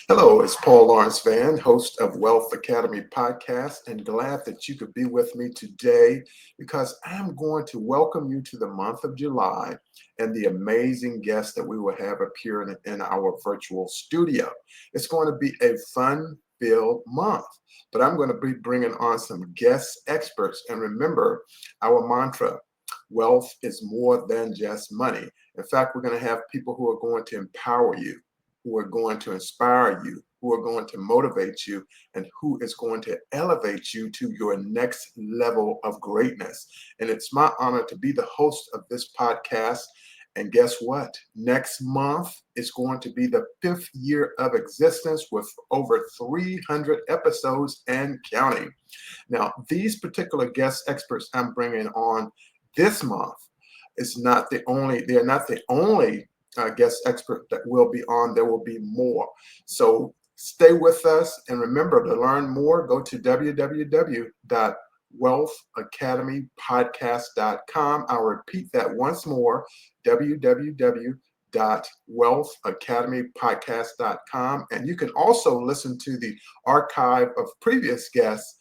Hello, it's Paul Lawrence Vann, host of Wealth Academy podcast, and glad that you could be with me today because I'm going to welcome you to the month of July and the amazing guests that we will have appearing in our virtual studio. It's going to be a fun-filled month, but I'm going to be bringing on some guest experts. And remember our mantra: wealth is more than just money. In fact, we're going to have people who are going to empower you, who are going to inspire you, who are going to motivate you, and who is going to elevate you to your next level of greatness. And it's my honor to be the host of this podcast. And guess what? Next month is going to be the 5th year of existence with over 300 episodes and counting. Now, these particular guest experts I'm bringing on this month they're not the only guest expert that will be on. There will be more. So stay with us. And remember, to learn more, go to www.wealthacademypodcast.com. I'll repeat that once more: www.wealthacademypodcast.com. And you can also listen to the archive of previous guests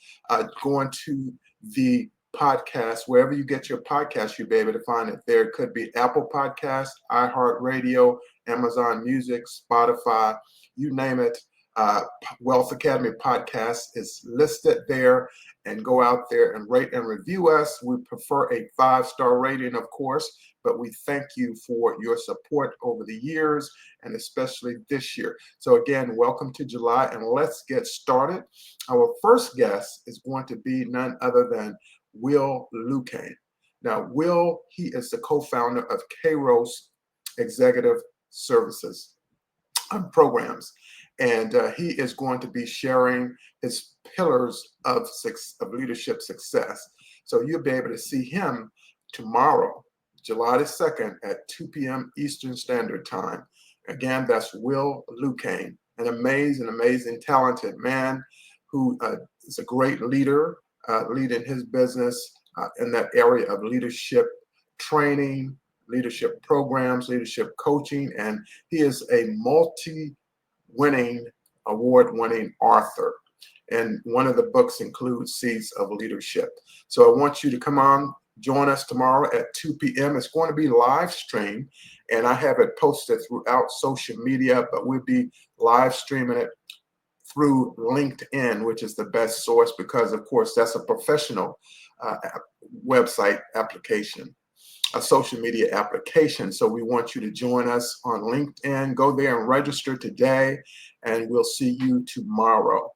going to the podcast, wherever you get your podcast, you'll be able to find it there. It could be Apple Podcasts, iHeartRadio, Amazon Music, Spotify, you name it. Uh, Wealth Academy Podcast is listed there. And go out there and rate and review us. We prefer a 5-star rating, of course, but we thank you for your support over the years and especially this year. So again, welcome to July, and let's get started. Our first guest is going to be none other than Will Lucane. Now, Will, he is the co-founder of Kairos Executive Services programs, and he is going to be sharing his pillars of leadership success. So you'll be able to see him tomorrow, July the 2nd at 2 p.m. Eastern Standard Time. Again, that's Will Lucane, an amazing, talented man who is a great leader, leading his business in that area of leadership training, leadership programs, leadership coaching, and he is a multi-winning, award-winning author. And one of the books includes Seeds of Leadership. So I want you to come on, join us tomorrow at 2 p.m. It's going to be live streamed, and I have it posted throughout social media, but we'll be live streaming it through LinkedIn, which is the best source because, of course, that's a professional website application, a social media application. So we want you to join us on LinkedIn. Go there and register today, and we'll see you tomorrow.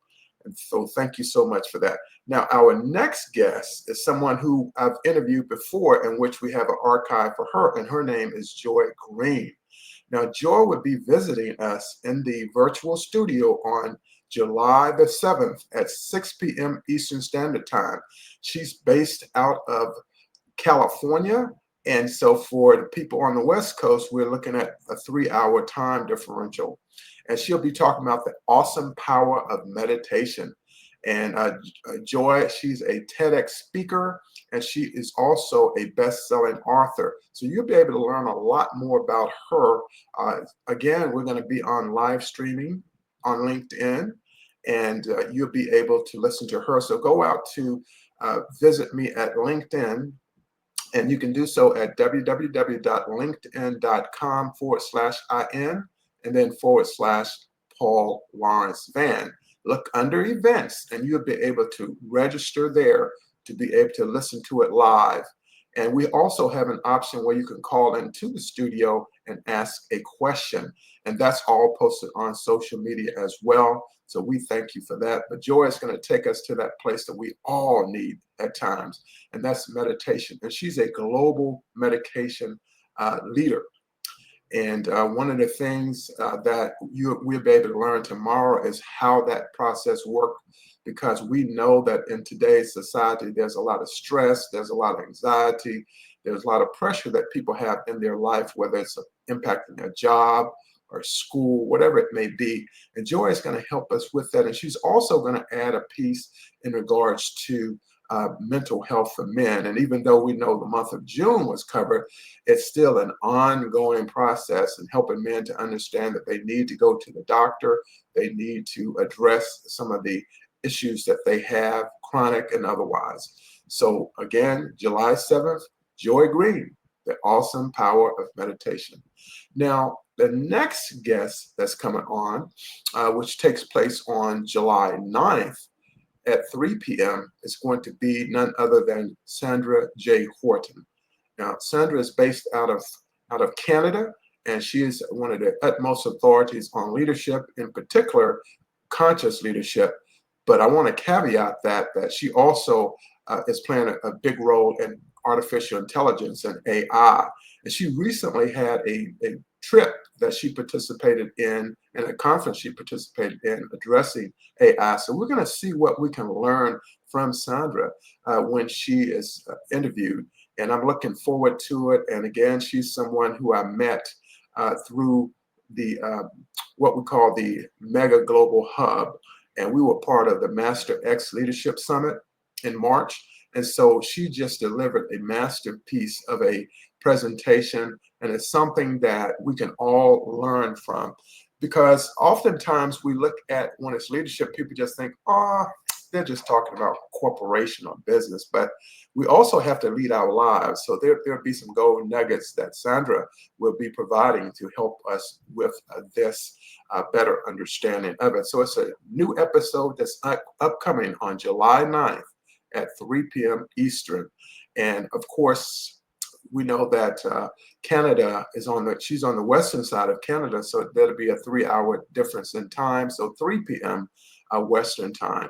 And so thank you so much for that. Now, our next guest is someone who I've interviewed before, in which we have an archive for her, and her name is Joy Green. Now, Joy would be visiting us in the virtual studio on July the 7th at 6 p.m. Eastern Standard Time. She's based out of California. And so for the people on the West Coast, we're looking at a 3-hour time differential. And she'll be talking about the awesome power of meditation. And Joy, she's a TEDx speaker, and she is also a best-selling author. So you'll be able to learn a lot more about her. Again, we're going to be on live streaming on LinkedIn, and you'll be able to listen to her. So go out to visit me at LinkedIn, and you can do so at www.linkedin.com/IN and then /Paul Lawrence Vann. Look under events, and you'll be able to register there to be able to listen to it live. And we also have an option where you can call into the studio and ask a question. And that's all posted on social media as well. So we thank you for that. But Joy is going to take us to that place that we all need at times, and that's meditation. And she's a global medication leader. And one of the things that we'll be able to learn tomorrow is how that process works, because we know that in today's society, there's a lot of stress, there's a lot of anxiety, there's a lot of pressure that people have in their life, whether it's impacting their job or school, whatever it may be. And Joy is going to help us with that. And she's also going to add a piece in regards to mental health for men. And even though we know the month of June was covered, it's still an ongoing process in helping men to understand that they need to go to the doctor, they need to address some of the issues that they have, chronic and otherwise. So again, July 7th, Joy Green, the awesome power of meditation. Now, the next guest that's coming on, which takes place on July 9th at 3 p.m., is going to be none other than Sandra J. Horton. Now, Sandra is based out of Canada, and she is one of the utmost authorities on leadership, in particular, conscious leadership. But I want to caveat that she also is playing a big role in artificial intelligence and AI. And she recently had a trip that she participated in and a conference she participated in addressing AI. So we're going to see what we can learn from Sandra when she is interviewed. And I'm looking forward to it. And again, she's someone who I met through the what we call the Mega Global Hub. And we were part of the Master X Leadership Summit in March. And so she just delivered a masterpiece of a presentation. And it's something that we can all learn from. Because oftentimes we look at when it's leadership, people just think, oh, they're just talking about corporation or business. But we also have to lead our lives. So there'll be some gold nuggets that Sandra will be providing to help us with this better understanding of it. So it's a new episode that's upcoming on July 9th at 3 p.m. Eastern. And of course, we know that Canada she's on the western side of Canada, so there'll be a 3-hour difference in time, so 3 p.m. Western time.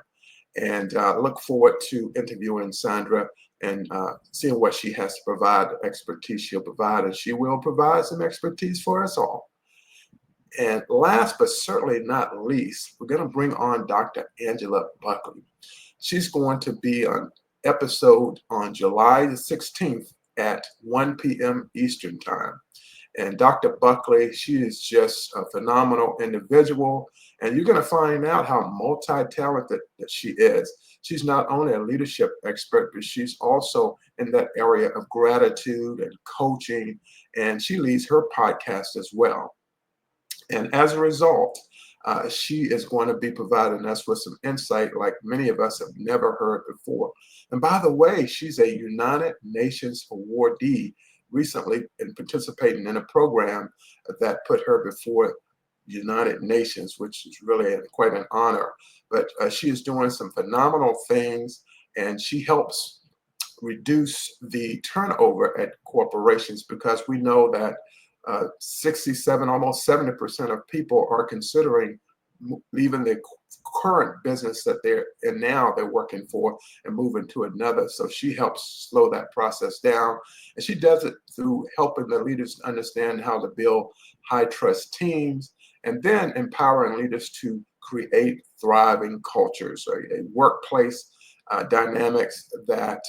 And look forward to interviewing Sandra and seeing what she has to provide, the expertise she'll provide, and she will provide some expertise for us all. And last but certainly not least, we're going to bring on Dr. Angela Buckley. She's going to be on episode on July the 16th at 1 p.m. Eastern time. And Dr. Buckley, she is just a phenomenal individual. And you're going to find out how multi-talented that she is. She's not only a leadership expert, but she's also in that area of gratitude and coaching. And she leads her podcast as well. And as a result, she is going to be providing us with some insight like many of us have never heard before. And by the way, she's a United Nations awardee recently in participating in a program that put her before United Nations, which is really quite an honor. But she is doing some phenomenal things, and she helps reduce the turnover at corporations, because we know that 67, almost 70% of people are considering leaving the current business that they're in now, they're working for, and moving to another. So she helps slow that process down. And she does it through helping the leaders understand how to build high trust teams, and then empowering leaders to create thriving cultures, a workplace dynamics that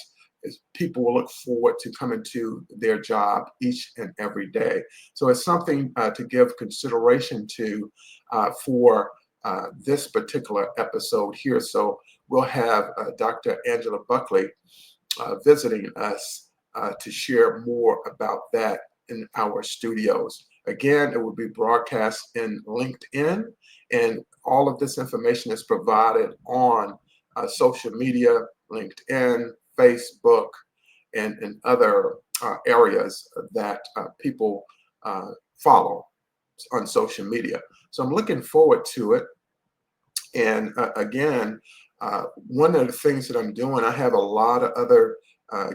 people will look forward to coming to their job each and every day. So it's something to give consideration to for this particular episode here. So we'll have Dr. Angela Buckley visiting us to share more about that in our studios. Again, it will be broadcast in LinkedIn, and all of this information is provided on social media, LinkedIn, Facebook, and other areas that people follow on social media. So I'm looking forward to it. And again, one of the things that I'm doing, I have a lot of other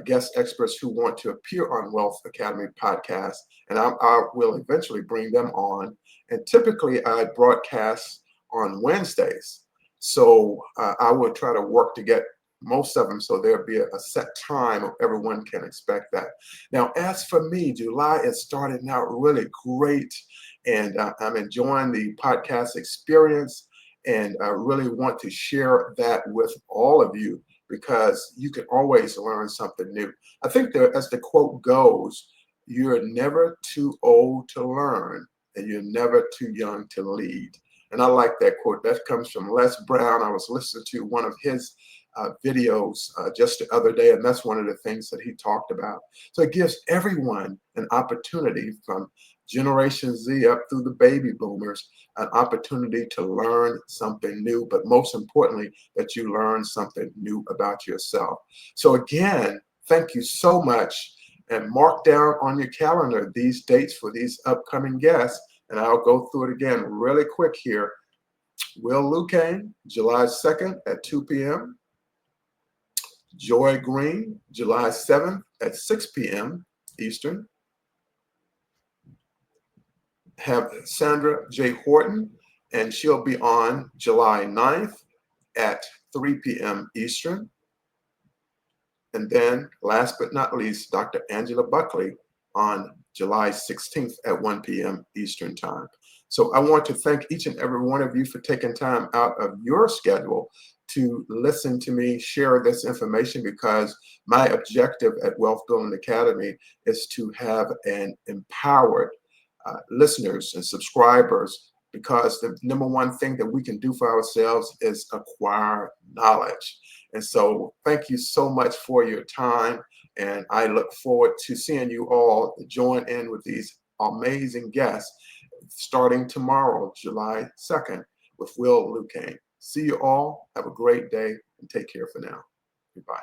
guest experts who want to appear on Wealth Academy podcast, and I will eventually bring them on. And typically I broadcast on Wednesdays. So I will try to work to get most of them, so there'll be a set time everyone can expect that. Now, as for me, July is starting out really great, and I'm enjoying the podcast experience, and I really want to share that with all of you, because you can always learn something new. I think that, as the quote goes, you're never too old to learn, and you're never too young to lead. And I like that quote. That comes from Les Brown. I was listening to one of his videos just the other day, and that's one of the things that he talked about. So it gives everyone an opportunity, from Generation Z up through the baby boomers, an opportunity to learn something new, but most importantly, that you learn something new about yourself. So again, thank you so much, and mark down on your calendar these dates for these upcoming guests, and I'll go through it again really quick here. Will Lucane, July 2nd at 2 p.m. Joy Green, July 7th at 6 p.m. Eastern. Have Sandra J. Horton, and she'll be on July 9th at 3 p.m. Eastern. And then, last but not least, Dr. Angela Buckley on July 16th at 1 p.m. Eastern Time. So I want to thank each and every one of you for taking time out of your schedule to listen to me share this information, because my objective at Wealth Building Academy is to have an empowered listeners and subscribers, because the number one thing that we can do for ourselves is acquire knowledge. And so thank you so much for your time, and I look forward to seeing you all join in with these amazing guests starting tomorrow, July 2nd, with Will Lucane. See you all. Have a great day, and take care for now. Goodbye.